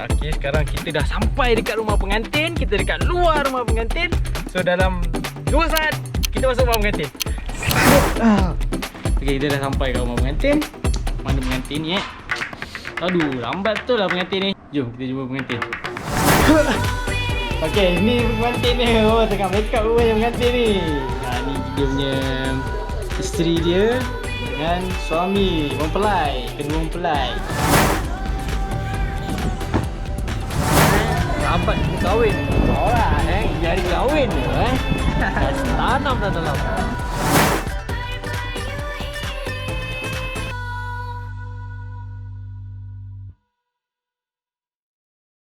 Okey, sekarang kita dah sampai dekat rumah pengantin. Kita dekat luar rumah pengantin. So dalam 2 saat kita masuk rumah pengantin. Okey, kita dah sampai kat rumah pengantin. Mana pengantin ni Aduh, lambat betul lah pengantin ni. Jom kita jumpa pengantin. Okey, ni pengantin ni. Oh, tengah make up rupanya pengantin ni. Ni dia punya isteri dia dengan suami, mempelai, kedua mempelai. Lambat kita kahwin. Orang jadi kahwin tu Tanam dah dalam.